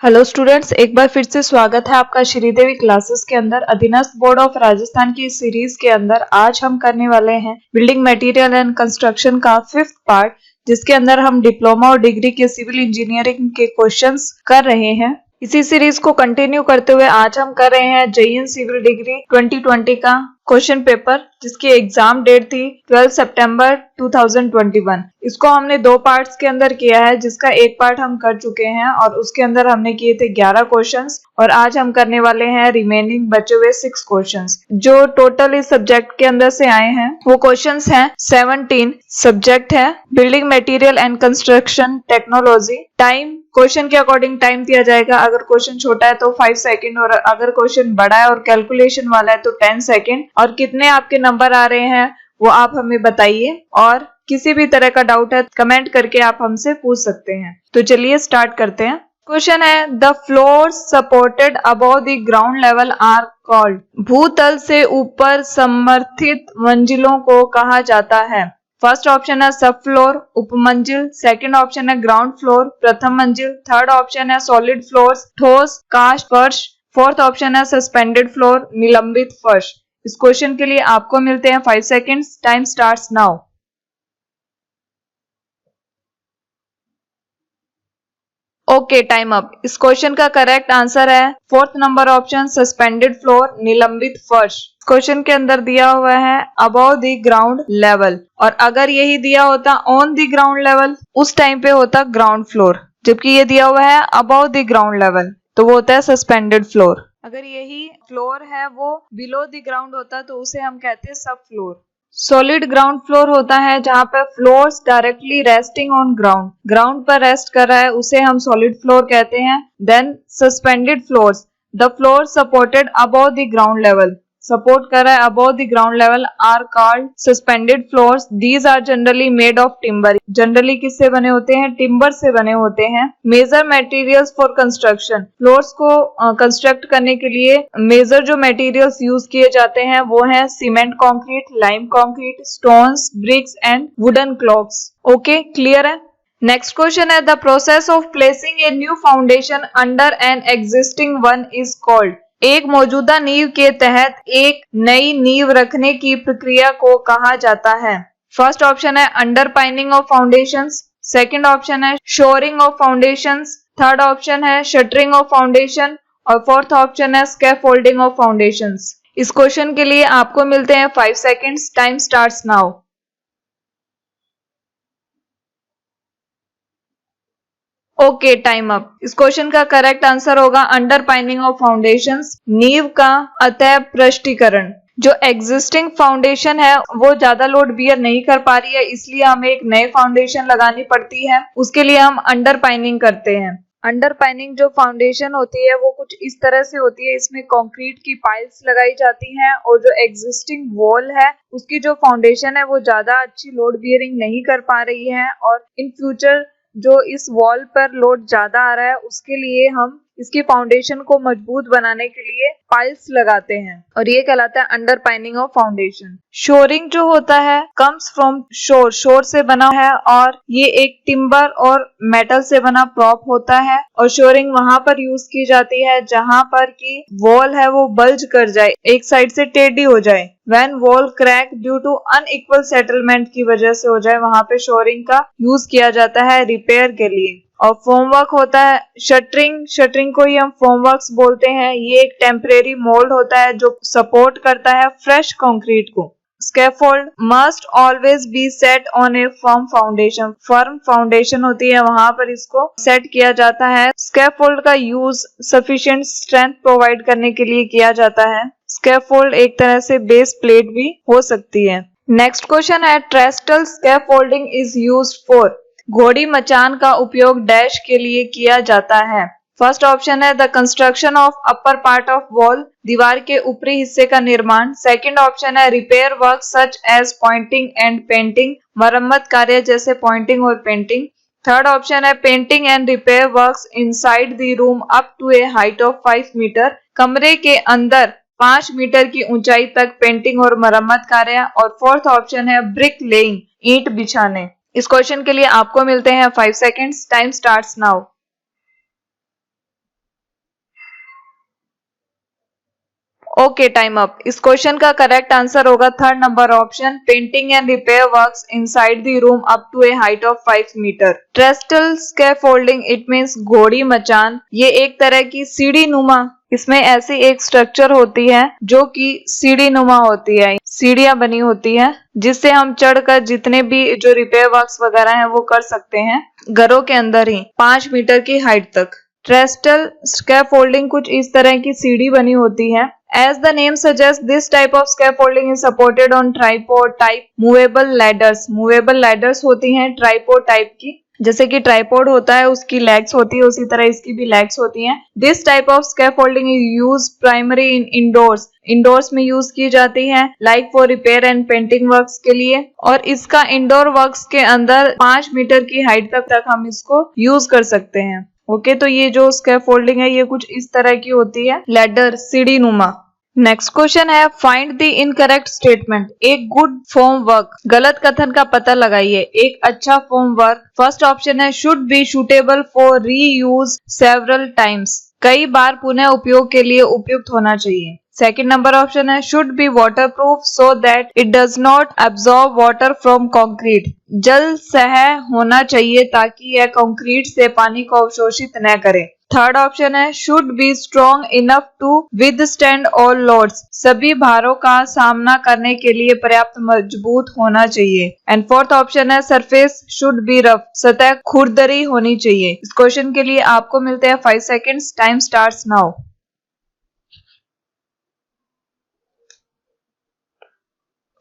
Hello students, एक बार फिर से स्वागत है आपका श्रीदेवी क्लासेस के अंदर। अधीनस्थ बोर्ड ऑफ राजस्थान की सीरीज के अंदर आज हम करने वाले हैं बिल्डिंग मटेरियल एंड कंस्ट्रक्शन का 5th पार्ट, जिसके अंदर हम डिप्लोमा और डिग्री के सिविल इंजीनियरिंग के क्वेश्चंस कर रहे हैं। इसी सीरीज को कंटिन्यू करते हुए आज हम कर रहे हैं जेईई सिविल डिग्री 2020 का क्वेश्चन पेपर, जिसकी एग्जाम डेट थी 12 सितंबर 2021। इसको हमने 2 पार्ट्स के अंदर किया है, जिसका एक पार्ट हम कर चुके हैं और उसके अंदर हमने किए थे 11 क्वेश्चंस और आज हम करने वाले हैं रिमेनिंग बचे हुए 6 क्वेश्चंस जो टोटल इस सब्जेक्ट के अंदर से आए हैं। वो क्वेश्चंस हैं 17। सब्जेक्ट है building material and construction technology. Time question के अकॉर्डिंग टाइम दिया जाएगा। अगर क्वेश्चन छोटा है तो 5 सेकंड और अगर क्वेश्चन बड़ा है और कैलकुलेशन वाला है तो 10 सेकंड। और कितने आपके नंबर आ रहे हैं वो आप हमें बताइए, और किसी भी तरह का डाउट है कमेंट करके आप हमसे पूछ सकते हैं। तो चलिए स्टार्ट करते हैं। क्वेश्चन है the floor supported above the ground level are called. भूतल से ऊपर समर्थित मंजिलों को कहा जाता है। फर्स्ट ऑप्शन है सब फ्लोर उपमंजिल, सेकंड ऑप्शन है ग्राउंड फ्लोर प्रथम मंजिल, थर्ड ऑप्शन है सॉलिड फ्लोर्स ठोस कास्ट फर्श, फोर्थ ऑप्शन है सस्पेंडेड फ्लोर निलंबित फर्श। इस क्वेश्चन के लिए आपको मिलते हैं 5 seconds. Time starts now. Okay, time up. इस क्वेश्चन का करेक्ट आंसर है fourth number option suspended floor निलंबित फर्श। क्वेश्चन के अंदर दिया हुआ है अबव द ग्राउंड लेवल, और अगर यही दिया होता ऑन द ग्राउंड लेवल उस टाइम पे होता ग्राउंड फ्लोर, जबकि ये दिया हुआ है अबव द ग्राउंड लेवल तो वो होता है सस्पेंडेड फ्लोर। अगर यही फ्लोर है वो बिलो द ग्राउंड होता तो उसे हम कहते हैं सब फ्लोर। सॉलिड ग्राउंड फ्लोर होता है जहां पर floors directly resting on ground, ground पर रेस्ट कर रहा है, उसे हम सॉलिड फ्लोर कहते हैं। Then suspended floors, the floor supported above the ground level, support कर रहा है above the ground level are called suspended floors. These are generally made of timber. Generally किससे बने होते हैं? टिम्बर से बने होते हैं। Major materials for construction, floors को कंस्ट्रक्ट करने के लिए मेजर जो मटेरियल्स यूज किए जाते हैं वो है cement concrete, lime concrete, stones, bricks and wooden blocks. Okay, clear है। नेक्स्ट क्वेश्चन है the process of placing a new foundation under an existing one is called. एक मौजूदा नींव के तहत एक नई नींव रखने की प्रक्रिया को कहा जाता है। फर्स्ट ऑप्शन है अंडरपाइनिंग ऑफ फाउंडेशंस, सेकंड ऑप्शन है shoring of foundations, third option है शटरिंग ऑफ फाउंडेशन और फोर्थ ऑप्शन है स्कैफोल्डिंग ऑफ फाउंडेशंस। इस क्वेश्चन के लिए आपको मिलते हैं 5 seconds. Time starts now. Okay, time up. इस क्वेश्चन का करेक्ट आंसर होगा अंडरपाइनिंग ऑफ फाउंडेशंस, नींव का अतः पृष्ठीकरण। जो एग्जिस्टिंग फाउंडेशन है वो ज्यादा लोड बियर नहीं कर पा रही है, इसलिए हमें एक नए फाउंडेशन लगानी पड़ती है, उसके लिए हम अंडरपाइनिंग करते हैं। अंडरपाइनिंग जो फाउंडेशन होती है वो कुछ इस तरह से होती है, इसमें कंक्रीट की पाइल्स लगाई जाती हैं और जो एग्जिस्टिंग वॉल है उसकी जो फाउंडेशन है वो ज्यादा अच्छी लोड बियरिंग नहीं कर पा रही है, और इन फ्यूचर जो इस वॉल पर लोड ज्यादा आ रहा है उसके लिए हम इसकी फाउंडेशन को मजबूत बनाने के लिए पाइल्स लगाते हैं, और ये कहलाता है अंडरपाइनिंग ऑफ फाउंडेशन। शोरिंग जो होता है कम्स फ्रॉम शोर, शोर से बना है और ये एक टिम्बर और मेटल से बना प्रॉप होता है, और शोरिंग वहां पर यूज की जाती है जहां पर की वॉल है वो बल्ज कर जाए, एक साइड से टेढ़ी हो जाए। When wall crack due to unequal settlement की वजह से हो जाए, वहां पे शोरिंग का यूज किया जाता है रिपेयर के लिए। और फोमवर्क होता है शटरिंग, शटरिंग को ही हम फोमवर्क्स बोलते हैं। ये एक टेम्परेरी मोल्ड होता है जो सपोर्ट करता है फ्रेश कंक्रीट को। Scaffold must always be set on A firm foundation, firm foundation होती है वहां पर इसको सेट किया जाता है। स्कैफोल्ड का यूज सफिशिएंट स्ट्रेंथ प्रोवाइड करने के लिए किया जाता है। स्कैफोल्ड एक तरह से बेस प्लेट भी हो सकती है। नेक्स्ट क्वेश्चन है trestle scaffolding is used for. घोड़ी मचान का उपयोग डैश के लिए किया जाता है। फर्स्ट ऑप्शन है the construction of upper part of wall, दीवार के ऊपरी हिस्से का निर्माण। सेकंड ऑप्शन है repair work such as pointing and painting, मरम्मत कार्य जैसे पॉइंटिंग और पेंटिंग। थर्ड ऑप्शन है painting and repair works inside the room up to a height of 5 metre, कमरे के अंदर 5 मीटर की ऊंचाई तक पेंटिंग और मरम्मत कार्य। और फोर्थ ऑप्शन है ब्रिक लेइंग, ईंट बिछाने। इस क्वेश्चन के लिए आपको मिलते हैं 5 seconds. Time starts now. Okay, time up. इस क्वेश्चन का करेक्ट आंसर होगा third number option, painting and repair works inside the room up to a height of 5 metre. Trestle scaffolding it means घोड़ी मचान, ये एक तरह की सीढ़ी नुमा, इसमें ऐसी एक स्ट्रक्चर होती है जो कि सीढ़ी नुमा होती है, सीढ़ियां बनी होती है जिससे हम चढ़कर जितने भी जो रिपेयर वर्क्स वगैरह हैं वो कर सकते हैं घरों के अंदर ही 5 मीटर की हाइट तक। ट्रेस्टल स्कैफोल्डिंग कुछ इस तरह की सीढ़ी बनी होती है। As the name suggests, this type of scaffolding is supported on tripod type movable ladders. Movable ladders होती हैं tripod type की, जैसे कि ट्राइपॉड होता है उसकी लेग्स होती है उसी तरह इसकी भी लेग्स होती हैं। This type of scaffolding is use primary in indoors, indoors में यूज की जाती है like for repair and painting works के लिए, और इसका इंडोर वर्क्स के अंदर 5 मीटर की हाइट तक हम इसको यूज कर सकते हैं। ओके, तो ये जो स्कैफोल्डिंग है ये कुछ इस तरह की होती है, लैडर, सीढ़ी नुमा। नेक्स्ट क्वेश्चन है, फाइंड द इनकरेक्ट स्टेटमेंट। एक गुड फॉर्म वर्क, गलत कथन का पता लगाइए। एक अच्छा फॉर्म वर्क, फर्स्ट ऑप्शन है should be suitable for reuse several times, कई बार पुनः उपयोग के लिए उपयुक्त होना चाहिए। सेकंड नंबर ऑप्शन है should B waterproof so that it does not absorb water from concrete, जल सह होना चाहिए ताकि यह कंक्रीट से पानी को अवशोषित न करे। थर्ड ऑप्शन है should be strong enough to withstand all loads, सभी भारों का सामना करने के लिए पर्याप्त मजबूत होना चाहिए। एंड फोर्थ ऑप्शन है सरफेस शुड बी रफ, सतह खुरदरी होनी चाहिए। इस क्वेश्चन के लिए आपको मिलते हैं 5 seconds, time starts now.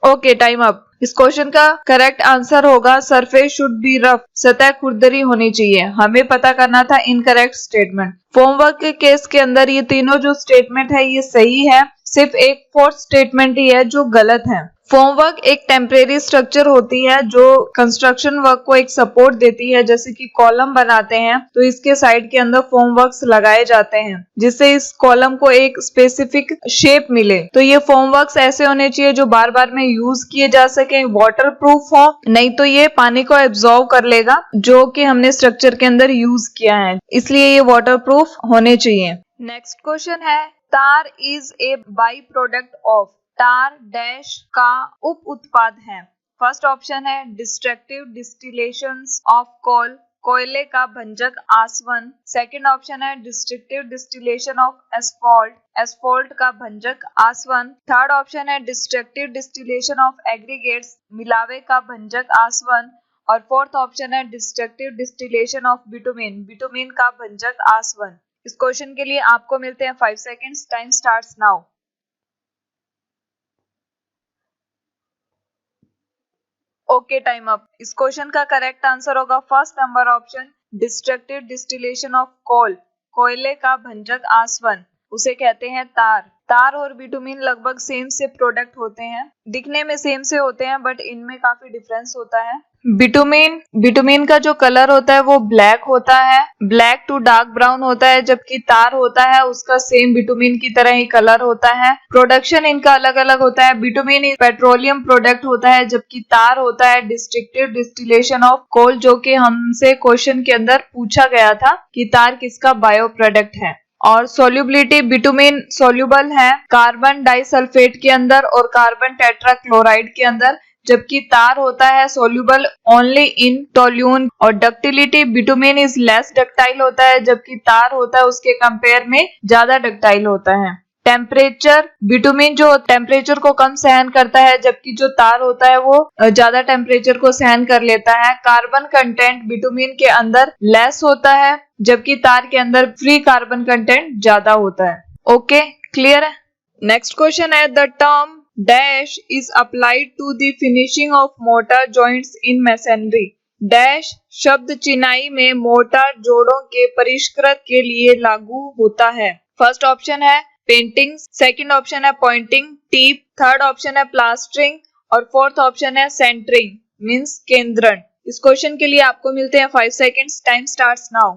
Okay, time up. इस क्वेश्चन का करेक्ट आंसर होगा सरफेस शुड बी रफ, सतह खुरदरी होनी चाहिए। हमें पता करना था इनकरेक्ट स्टेटमेंट। फॉर्मवर्क के केस के अंदर ये तीनों जो स्टेटमेंट है ये सही है, सिर्फ एक फोर्थ स्टेटमेंट ही है जो गलत है। फॉर्मवर्क एक टेम्परेरी स्ट्रक्चर होती है जो कंस्ट्रक्शन वर्क को एक सपोर्ट देती है, जैसे कि कॉलम बनाते हैं तो इसके साइड के अंदर फॉर्मवर्क्स लगाए जाते हैं जिससे इस कॉलम को एक स्पेसिफिक शेप मिले। तो ये फॉर्मवर्क्स ऐसे होने चाहिए जो बार बार में यूज किए जा सके, वाटर प्रूफ हो, नहीं तो ये पानी को एब्जॉर्ब कर लेगा जो कि हमने स्ट्रक्चर के अंदर यूज किया है, इसलिए ये वाटर प्रूफ होने चाहिए। नेक्स्ट क्वेश्चन है, तार is a by product of, तार डैश का उप उत्पाद है। फर्स्ट ऑप्शन है डिस्ट्रक्टिव डिस्टिलेशंस ऑफ कोल, कोयले का भंजक आसवन। सेकंड ऑप्शन है destructive distillation of asphalt, asphalt का भंजक आसवन। थर्ड ऑप्शन है डिस्ट्रक्टिव डिस्टिलेशन ऑफ एग्रीगेट्स, मिलावे का भंजक आसवन। और फोर्थ ऑप्शन है destructive distillation of bitumen, bitumen का भंजक आसवन। इस क्वेश्चन के लिए आपको मिलते हैं 5 seconds, time starts now. Okay, time up. इस क्वेश्चन का करेक्ट आंसर होगा first number option, destructive distillation of coal, कोयले का भंजक आसवन, उसे कहते हैं तार। तार और बिटुमिन लगभग सेम से प्रोडक्ट होते हैं, दिखने में सेम से होते हैं बट इनमें काफी डिफरेंस होता है। बिटुमिन का जो कलर होता है वो ब्लैक होता है, ब्लैक टू डार्क ब्राउन होता है, जबकि तार होता है उसका सेम बिटुमिन की तरह ही कलर होता है। प्रोडक्शन इनका अलग अलग होता है, बिटुमिन पेट्रोलियम प्रोडक्ट होता है जबकि तार होता है डिस्ट्रक्टिव डिस्टिलेशन ऑफ कोल, जो कि हमसे क्वेश्चन के अंदर पूछा गया था कि तार किसका बायो प्रोडक्ट है। और सोल्यूबिलिटी, बिटुमिन सोल्यूबल है कार्बन डाइसल्फेट के अंदर और कार्बन टेट्राक्लोराइड के अंदर, जबकि तार होता है सोल्यूबल ओनली इन टोल्यून। और ductility, bitumen is less ductile होता है जबकि तार होता है उसके कंपेयर में ज्यादा डक्टाइल होता है। टेम्परेचर, बिटुमिन जो टेम्परेचर को कम सहन करता है जबकि जो तार होता है वो ज्यादा टेम्परेचर को सहन कर लेता है। कार्बन कंटेंट बिटुमिन के अंदर लेस होता है जबकि तार के अंदर फ्री कार्बन कंटेंट ज्यादा होता है। ओके, क्लियर है। नेक्स्ट क्वेश्चन है, the term dash is applied to the finishing of mortar joints in masonry. Dash शब्द चिनाई में मोर्टार जोड़ों के परिष्कृत के लिए लागू होता है। फर्स्ट ऑप्शन है पेंटिंग, सेकंड ऑप्शन है पॉइंटिंग टीप, थर्ड ऑप्शन है प्लास्टरिंग और फोर्थ ऑप्शन है सेंटरिंग मींस केंद्रण। इस क्वेश्चन के लिए आपको मिलते हैं 5 seconds, time starts now.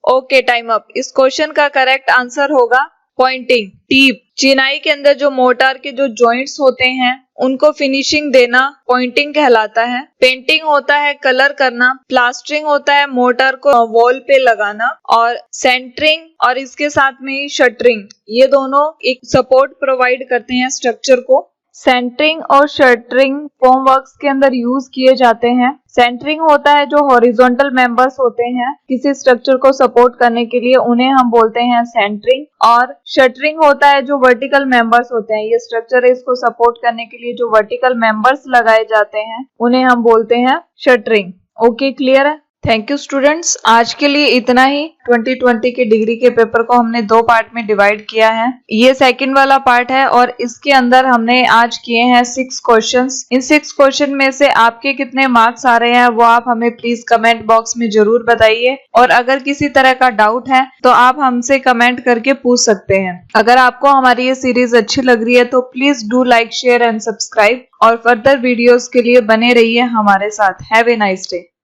Okay, time up. इस क्वेश्चन का करेक्ट आंसर होगा पॉइंटिंग, टीप, चिनाई के अंदर जो मोर्टार के जो जॉइंट्स होते हैं उनको फिनिशिंग देना पॉइंटिंग कहलाता है। पेंटिंग होता है कलर करना, प्लास्टरिंग होता है मोर्टार को वॉल पे लगाना, और सेंटरिंग और इसके साथ में ही शटरिंग, ये दोनों एक सपोर्ट प्रोवाइड करते हैं स्ट्रक्चर को। सेंटरिंग और शटरिंग फॉर्मवर्क्स के अंदर यूज किए जाते हैं। सेंटरिंग होता है जो हॉरिजॉन्टल मेंबर्स होते हैं किसी स्ट्रक्चर को सपोर्ट करने के लिए, उन्हें हम बोलते हैं सेंटरिंग। और शटरिंग होता है जो वर्टिकल मेंबर्स होते हैं, ये स्ट्रक्चर है इसको सपोर्ट करने के लिए जो वर्टिकल मेंबर्स लगाए जाते हैं उन्हें हम बोलते हैं शटरिंग। ओके, क्लियर है? थैंक यू स्टूडेंट्स, आज के लिए इतना ही। 2020 के डिग्री के पेपर को हमने 2 पार्ट में डिवाइड किया है। ये सेकंड वाला पार्ट है और इसके अंदर हमने आज किए हैं 6 क्वेश्चंस। इन 6 क्वेश्चन में से आपके कितने मार्क्स आ रहे हैं वो आप हमें प्लीज कमेंट बॉक्स में जरूर बताइए, और अगर किसी तरह का डाउट है तो आप हमसे कमेंट करके पूछ सकते हैं। अगर आपको हमारी ये सीरीज अच्छी लग रही है तो please do like, share and subscribe, और फर्दर वीडियोस के लिए बने रहिए हमारे साथ। Have a nice day.